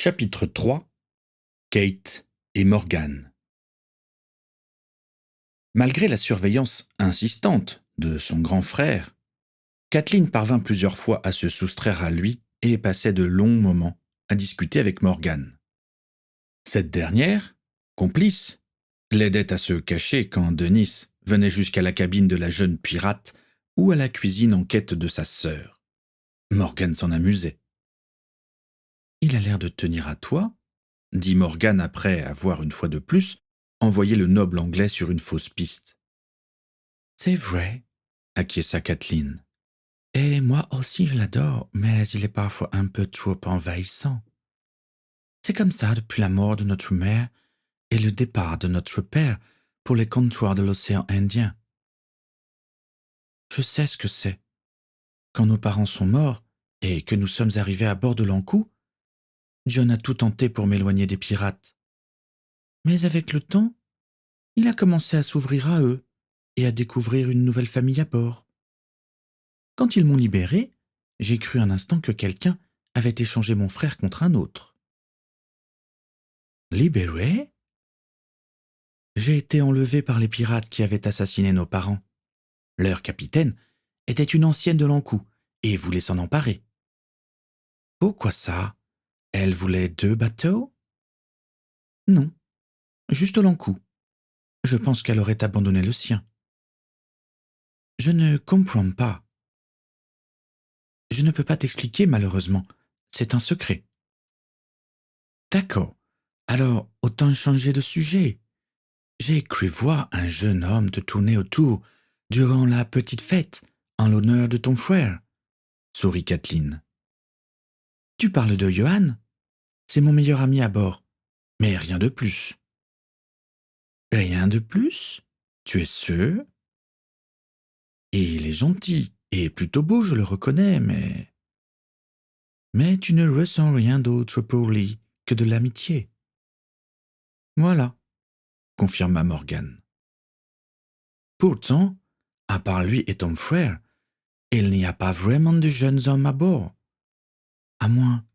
Chapitre 3. Kate et Morgan. Malgré la surveillance insistante de son grand frère, Kathleen parvint plusieurs fois à se soustraire à lui et passait de longs moments à discuter avec Morgan. Cette dernière, complice, l'aidait à se cacher quand Denis venait jusqu'à la cabine de la jeune pirate ou à la cuisine en quête de sa sœur. Morgan s'en amusait. « Il a l'air de tenir à toi », dit Morgan après avoir, une fois de plus, envoyé le noble anglais sur une fausse piste. C'est vrai, acquiesça Kathleen. Et moi aussi je l'adore, mais il est parfois un peu trop envahissant. C'est comme ça depuis la mort de notre mère et le départ de notre père pour les comptoirs de l'océan Indien. Je sais ce que c'est. Quand nos parents sont morts et que nous sommes arrivés à bord de l'Ankou, John a tout tenté pour m'éloigner des pirates. Mais avec le temps, il a commencé à s'ouvrir à eux et à découvrir une nouvelle famille à bord. Quand ils m'ont libéré, j'ai cru un instant que quelqu'un avait échangé mon frère contre un autre. Libéré? J'ai été enlevé par les pirates qui avaient assassiné nos parents. Leur capitaine était une ancienne de l'Ankou et voulait s'en emparer. Pourquoi ça? Elle voulait 2 bateaux? Non, juste l'Ankou. Je pense qu'elle aurait abandonné le sien. Je ne comprends pas. Je ne peux pas t'expliquer, malheureusement. C'est un secret. D'accord. Alors, autant changer de sujet. J'ai cru voir un jeune homme te tourner autour durant la petite fête en l'honneur de ton frère, sourit Kathleen. Tu parles de Johan? C'est mon meilleur ami à bord, mais rien de plus. Rien de plus? Tu es sûr? Et il est gentil et plutôt beau, je le reconnais, mais... Mais tu ne ressens rien d'autre pour lui que de l'amitié. Voilà, confirma Morgan. Pourtant, à part lui et ton frère, il n'y a pas vraiment de jeunes hommes à bord. À moins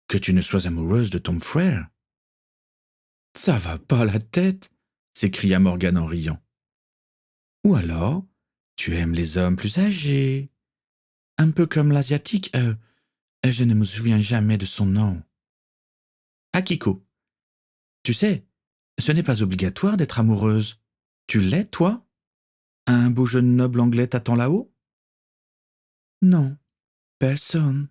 que tu ne sois amoureuse de ton frère. Ça va pas la tête, s'écria Morgan en riant. Ou alors, tu aimes les hommes plus âgés, un peu comme l'asiatique, je ne me souviens jamais de son nom. Akiko. Tu sais, ce n'est pas obligatoire d'être amoureuse. Tu l'es, toi? Un beau jeune noble anglais t'attend là-haut? Non, personne.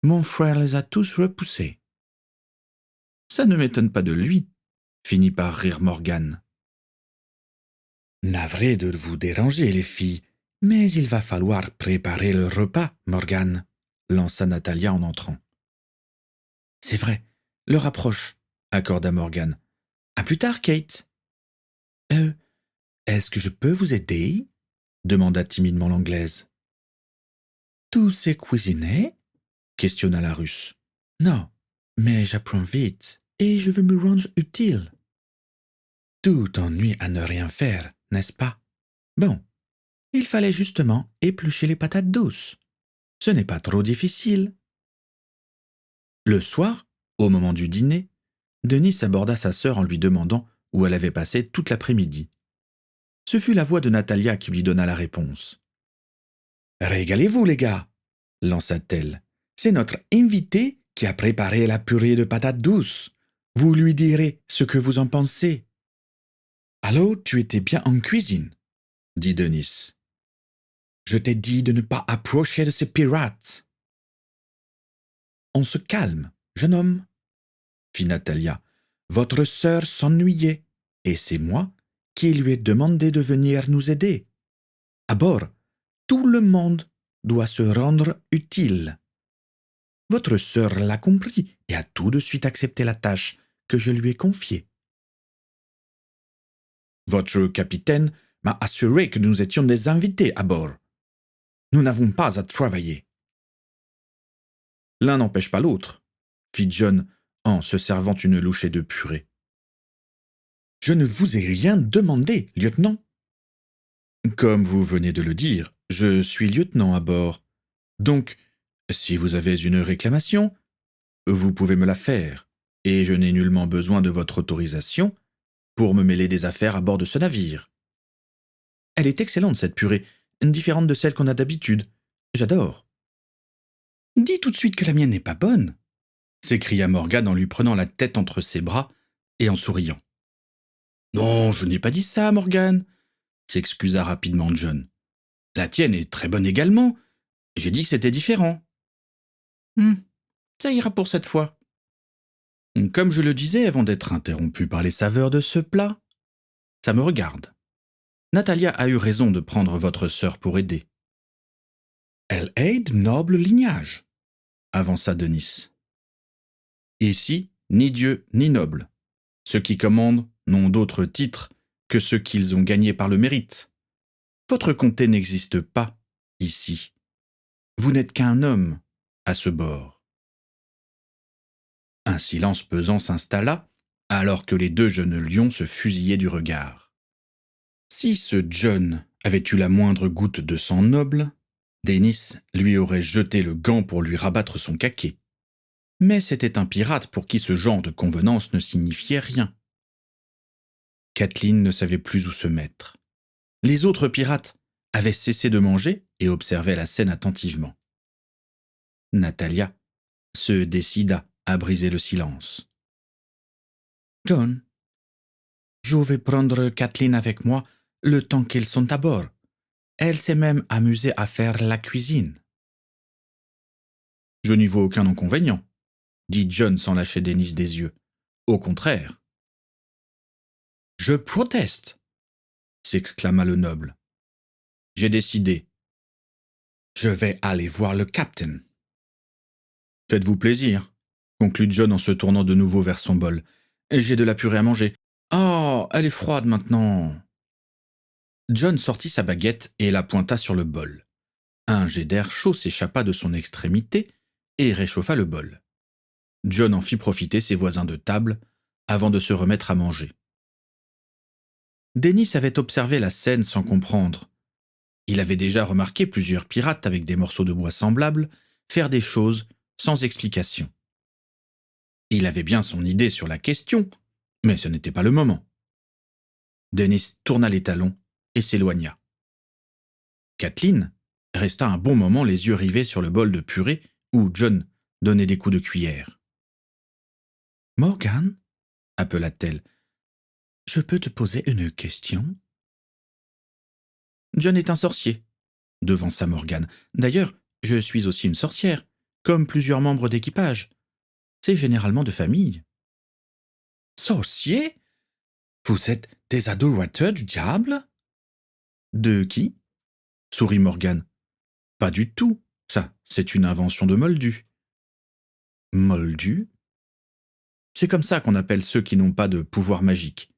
Mon frère les a tous repoussés. Ça ne m'étonne pas de lui, finit par rire Morgan. Navré de vous déranger, les filles, mais il va falloir préparer le repas, Morgan, lança Natalia en entrant. C'est vrai, l'heure approche, accorda Morgan. À plus tard, Kate. Est-ce que je peux vous aider? Demanda timidement l'Anglaise. Tout s'est cuisiné? Questionna la Russe. Non, mais j'apprends vite et je veux me rendre utile. Tout ennui à ne rien faire, n'est-ce pas? Bon, il fallait justement éplucher les patates douces. Ce n'est pas trop difficile. Le soir, au moment du dîner, Denis aborda sa sœur en lui demandant où elle avait passé toute l'après-midi. Ce fut la voix de Natalia qui lui donna la réponse. Régalez-vous, les gars, lança-t-elle. C'est notre invité qui a préparé la purée de patates douces. Vous lui direz ce que vous en pensez. Alors, tu étais bien en cuisine, dit Denis. Je t'ai dit de ne pas approcher de ces pirates. On se calme, jeune homme, fit Natalia. Votre sœur s'ennuyait, et c'est moi qui lui ai demandé de venir nous aider. À bord, tout le monde doit se rendre utile. Votre sœur l'a compris et a tout de suite accepté la tâche que je lui ai confiée. Votre capitaine m'a assuré que nous étions des invités à bord. Nous n'avons pas à travailler. L'un n'empêche pas l'autre, fit John en se servant une louchée de purée. Je ne vous ai rien demandé, lieutenant. Comme vous venez de le dire, je suis lieutenant à bord. Donc, si vous avez une réclamation, Vous pouvez me la faire, et je n'ai nullement besoin de votre autorisation pour me mêler des affaires à bord de ce navire. Elle est excellente, cette purée, différente de celle qu'on a d'habitude. J'adore. Dis tout de suite que la mienne n'est pas bonne, s'écria Morgan en lui prenant la tête entre ses bras et en souriant. Non, je n'ai pas dit ça, Morgan, s'excusa rapidement John. La tienne est très bonne également. J'ai dit que c'était différent. Ça ira pour cette fois. Comme je le disais avant d'être interrompu par les saveurs de ce plat, ça me regarde. Natalia a eu raison de prendre votre sœur pour aider. Elle est de noble lignage, avança Denis. Ici, ni dieu ni noble. Ceux qui commandent n'ont d'autre titre que ceux qu'ils ont gagnés par le mérite. Votre comté n'existe pas ici. Vous n'êtes qu'un homme à ce bord. Un silence pesant s'installa alors que les deux jeunes lions se fusillaient du regard. Si ce John avait eu la moindre goutte de sang noble, Dennis lui aurait jeté le gant pour lui rabattre son caquet. Mais c'était un pirate pour qui ce genre de convenance ne signifiait rien. Kathleen ne savait plus où se mettre. Les autres pirates avaient cessé de manger et observaient la scène attentivement. Natalia se décida à briser le silence. « John, je vais prendre Kathleen avec moi le temps qu'ils sont à bord. Elle s'est même amusée à faire la cuisine. » « Je n'y vois aucun inconvénient, » dit John sans lâcher Dennis des yeux. « Au contraire. »« Je proteste !» s'exclama le noble. « J'ai décidé. Je vais aller voir le capitaine. »« Faites-vous plaisir, » conclut John en se tournant de nouveau vers son bol. « J'ai de la purée à manger. Oh, elle est froide maintenant. » John sortit sa baguette et la pointa sur le bol. Un jet d'air chaud s'échappa de son extrémité et réchauffa le bol. John en fit profiter ses voisins de table avant de se remettre à manger. Dennis avait observé la scène sans comprendre. Il avait déjà remarqué plusieurs pirates avec des morceaux de bois semblables faire des choses sans explication. Il avait bien son idée sur la question, mais ce n'était pas le moment. Dennis tourna les talons et s'éloigna. Kathleen resta un bon moment les yeux rivés sur le bol de purée où John donnait des coups de cuillère. « Morgan » appela-t-elle, « je peux te poser une question ?» « John est un sorcier » devança Morgan. « D'ailleurs, je suis aussi une sorcière, comme plusieurs membres d'équipage. C'est généralement de famille. »« Sorcier ? Vous êtes des adorateurs du diable ?»« De qui ?» sourit Morgan. « Pas du tout. Ça, c'est une invention de Moldu. »« Moldu ? C'est comme ça qu'on appelle ceux qui n'ont pas de pouvoir magique.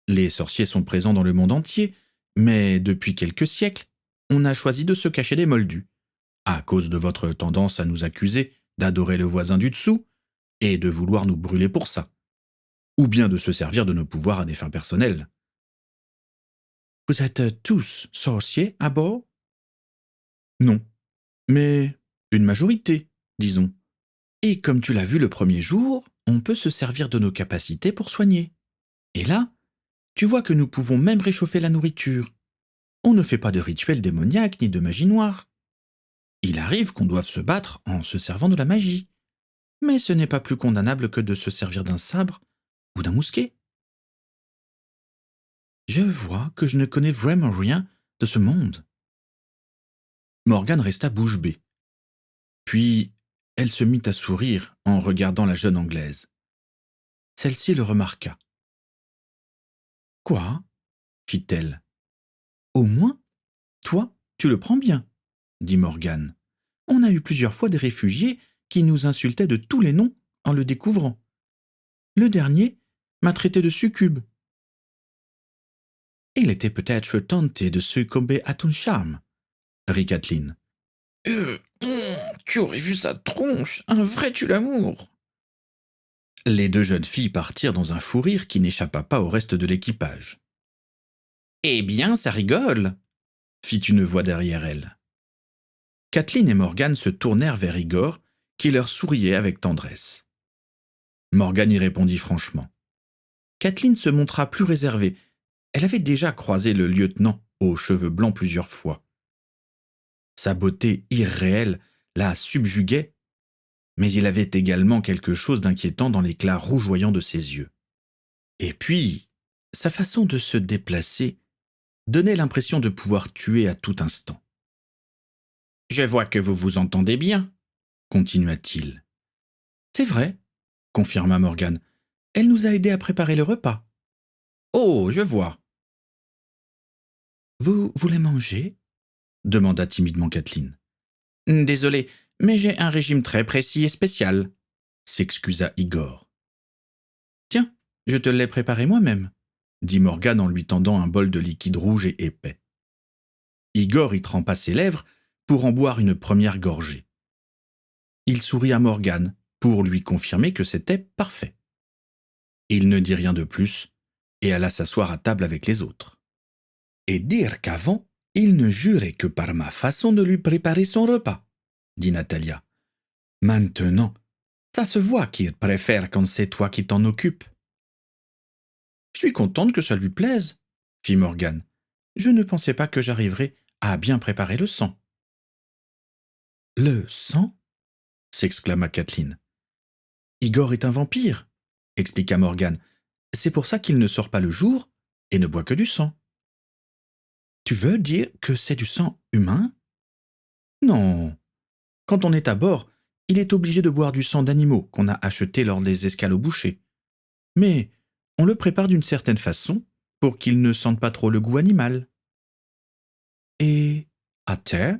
Les sorciers sont présents dans le monde entier, mais depuis quelques siècles, on a choisi de se cacher des moldus, à cause de votre tendance à nous accuser d'adorer le voisin du dessous et de vouloir nous brûler pour ça, ou bien de se servir de nos pouvoirs à des fins personnelles. Vous êtes tous sorciers à bord ? Non, mais une majorité, disons. Et comme tu l'as vu le premier jour, on peut se servir de nos capacités pour soigner. Et là, tu vois que nous pouvons même réchauffer la nourriture. On ne fait pas de rituel démoniaque ni de magie noire. Il arrive qu'on doive se battre en se servant de la magie. Mais ce n'est pas plus condamnable que de se servir d'un sabre ou d'un mousquet. Je vois que je ne connais vraiment rien de ce monde. Morgan resta bouche bée. Puis, elle se mit à sourire en regardant la jeune Anglaise. Celle-ci le remarqua. « Quoi ?» fit-elle. « Au moins, toi, tu le prends bien, » dit Morgan. « On a eu plusieurs fois des réfugiés qui nous insultaient de tous les noms en le découvrant. Le dernier m'a traité de succube. » « Il était peut-être tenté de succomber à ton charme, » rit Kathleen. « Tu aurais vu sa tronche, un vrai tue-l'amour !» Les deux jeunes filles partirent dans un fou rire qui n'échappa pas au reste de l'équipage. « Eh bien, ça rigole !» fit une voix derrière elle. Kathleen et Morgan se tournèrent vers Igor, qui leur souriait avec tendresse. Morgan y répondit franchement. Kathleen se montra plus réservée. Elle avait déjà croisé le lieutenant aux cheveux blancs plusieurs fois. Sa beauté irréelle la subjuguait, mais il avait également quelque chose d'inquiétant dans l'éclat rougeoyant de ses yeux. Et puis, sa façon de se déplacer donnait l'impression de pouvoir tuer à tout instant. « Je vois que vous vous entendez bien, » continua-t-il. « C'est vrai, » confirma Morgan. « Elle nous a aidés à préparer le repas. »« Oh, je vois. »« Vous voulez manger ?» demanda timidement Kathleen. « Désolé, mais j'ai un régime très précis et spécial, » s'excusa Igor. « Tiens, je te l'ai préparé moi-même, » dit Morgan en lui tendant un bol de liquide rouge et épais. Igor y trempa ses lèvres pour en boire une première gorgée. Il sourit à Morgan pour lui confirmer que c'était parfait. Il ne dit rien de plus et alla s'asseoir à table avec les autres. Et dire qu'avant, il ne jurait que par ma façon de lui préparer son repas, dit Natalia. Maintenant, ça se voit qu'il préfère quand c'est toi qui t'en occupes. Je suis contente que ça lui plaise, fit Morgan. Je ne pensais pas que j'arriverais à bien préparer le sang. Le sang ? S'exclama Kathleen. Igor est un vampire, expliqua Morgan. C'est pour ça qu'il ne sort pas le jour et ne boit que du sang. Tu veux dire que c'est du sang humain ? Non. Quand on est à bord, il est obligé de boire du sang d'animaux qu'on a acheté lors des escales au boucher. Mais on le prépare d'une certaine façon pour qu'il ne sente pas trop le goût animal. Et à terre,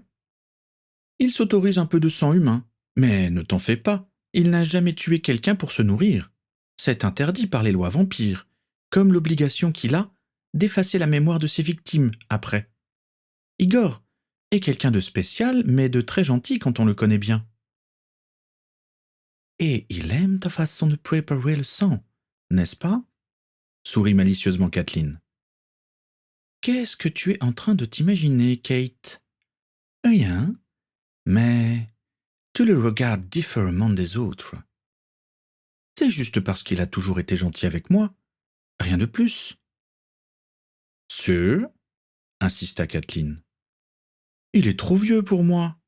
il s'autorise un peu de sang humain. Mais ne t'en fais pas, il n'a jamais tué quelqu'un pour se nourrir. C'est interdit par les lois vampires, comme l'obligation qu'il a d'effacer la mémoire de ses victimes après. Igor est quelqu'un de spécial, mais de très gentil quand on le connaît bien. Et il aime ta façon de préparer le sang, n'est-ce pas ? Sourit malicieusement Kathleen. Qu'est-ce que tu es en train de t'imaginer, Kate ? Rien, mais tu le regardes différemment des autres. C'est juste parce qu'il a toujours été gentil avec moi, rien de plus. Sûr ? Insista Kathleen. Il est trop vieux pour moi.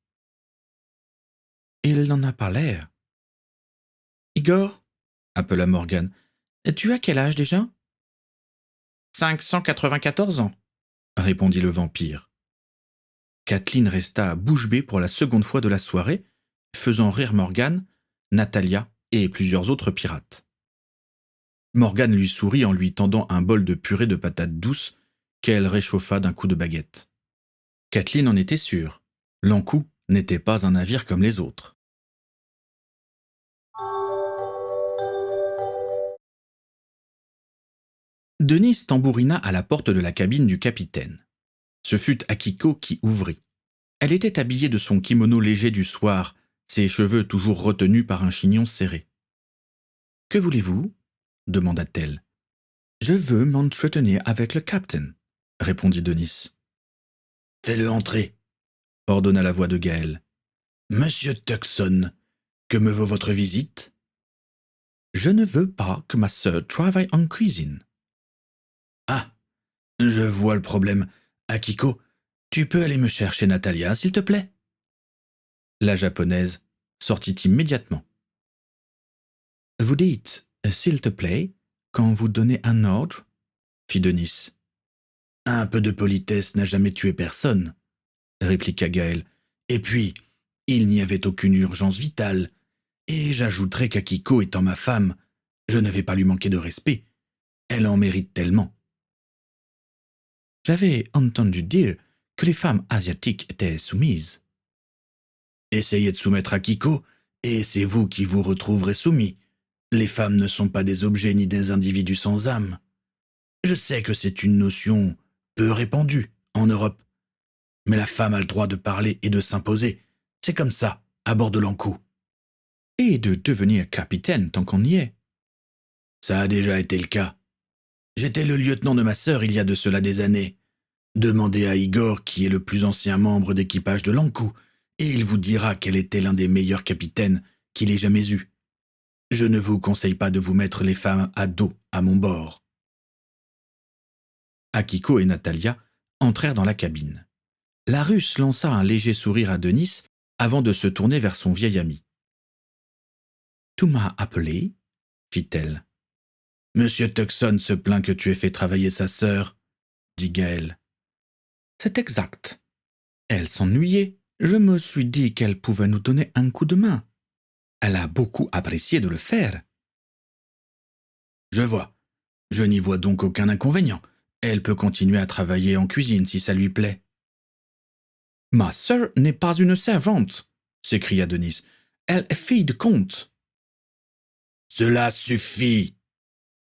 Il n'en a pas l'air. Igor, appela Morgan, tu as quel âge déjà ? 594 ans, répondit le vampire. Kathleen resta bouche bée pour la seconde fois de la soirée, faisant rire Morgan, Natalia et plusieurs autres pirates. Morgan lui sourit en lui tendant un bol de purée de patates douces qu'elle réchauffa d'un coup de baguette. Kathleen en était sûre. L'Ankou n'était pas un navire comme les autres. Denise tambourina à la porte de la cabine du capitaine. Ce fut Akiko qui ouvrit. Elle était habillée de son kimono léger du soir, ses cheveux toujours retenus par un chignon serré. « Que voulez-vous » demanda-t-elle. « Je veux m'entretenir avec le capitaine, » répondit Denis. « Fais-le entrer, » ordonna la voix de Gaël. « Monsieur Tuckson, que me vaut votre visite ?»« Je ne veux pas que ma sœur travaille en cuisine. »« Ah, je vois le problème. Akiko, tu peux aller me chercher Natalia, s'il te plaît ?» La japonaise sortit immédiatement. « Vous dites « s'il te plaît » quand vous donnez un ordre ?» fit Denis. « Un peu de politesse n'a jamais tué personne, » répliqua Gaël. « Et puis, il n'y avait aucune urgence vitale. Et j'ajouterai qu'Akiko étant ma femme, je ne vais pas lui manquer de respect. Elle en mérite tellement. » J'avais entendu dire que les femmes asiatiques étaient soumises. Essayez de soumettre Akiko, et c'est vous qui vous retrouverez soumis. Les femmes ne sont pas des objets ni des individus sans âme. Je sais que c'est une notion peu répandue en Europe, mais la femme a le droit de parler et de s'imposer. C'est comme ça, à bord de l'Ankou. Et de devenir capitaine tant qu'on y est. Ça a déjà été le cas. J'étais le lieutenant de ma sœur il y a de cela des années. Demandez à Igor qui est le plus ancien membre d'équipage de l'Ankou, et il vous dira quel était l'un des meilleurs capitaines qu'il ait jamais eue. Je ne vous conseille pas de vous mettre les femmes à dos à mon bord. » Akiko et Natalia entrèrent dans la cabine. La Russe lança un léger sourire à Denis avant de se tourner vers son vieil ami. « Tu m'as appelé ?» fit-elle. « Monsieur Tuckson se plaint que tu aies fait travailler sa sœur, » dit Gaël. « C'est exact. Elle s'ennuyait. Je me suis dit qu'elle pouvait nous donner un coup de main. Elle a beaucoup apprécié de le faire. » « Je vois. Je n'y vois donc aucun inconvénient. Elle peut continuer à travailler en cuisine si ça lui plaît. »« Ma sœur n'est pas une servante, » s'écria Denis. « Elle est fille de comte. »« Cela suffit, »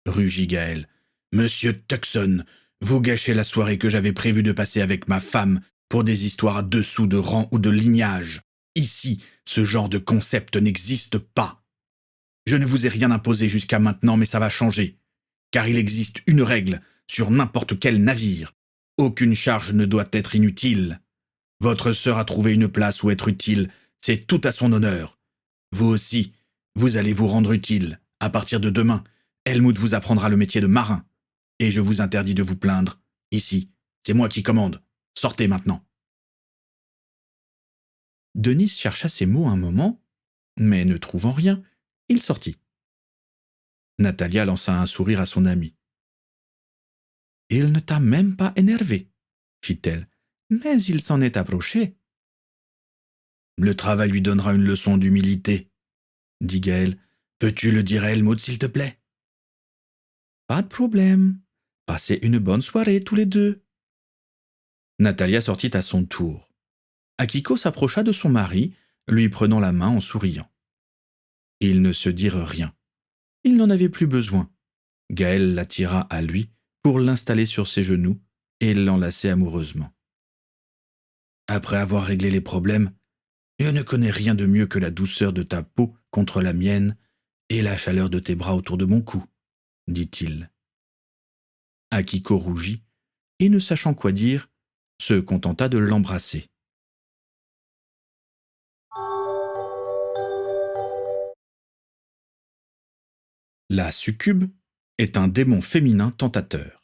rugit Gaël. « Monsieur Tuckson, vous gâchez la soirée que j'avais prévu de passer avec ma femme pour des histoires à dessous de rang ou de lignage. Ici, ce genre de concept n'existe pas. Je ne vous ai rien imposé jusqu'à maintenant, mais ça va changer. Car il existe une règle sur n'importe quel navire. Aucune charge ne doit être inutile. Votre sœur a trouvé une place où être utile, c'est tout à son honneur. Vous aussi, vous allez vous rendre utile. À partir de demain, Helmut vous apprendra le métier de marin. Et je vous interdis de vous plaindre. Ici, c'est moi qui commande. Sortez maintenant. » Denis chercha ses mots un moment, mais ne trouvant rien, il sortit. Natalia lança un sourire à son amie. « Il ne t'a même pas énervé, » fit-elle, « mais il s'en est approché. »« Le travail lui donnera une leçon d'humilité, » dit Gaël. « Peux-tu le dire à Helmut, s'il te plaît ? » ?»« Pas de problème. Passez une bonne soirée tous les deux. » Natalia sortit à son tour. Akiko s'approcha de son mari, lui prenant la main en souriant. Ils ne se dirent rien. Il n'en avait plus besoin. Gaël l'attira à lui pour l'installer sur ses genoux et l'enlacer amoureusement. « Après avoir réglé les problèmes, je ne connais rien de mieux que la douceur de ta peau contre la mienne et la chaleur de tes bras autour de mon cou, » dit-il. Akiko rougit et, ne sachant quoi dire, se contenta de l'embrasser. La succube est un démon féminin tentateur.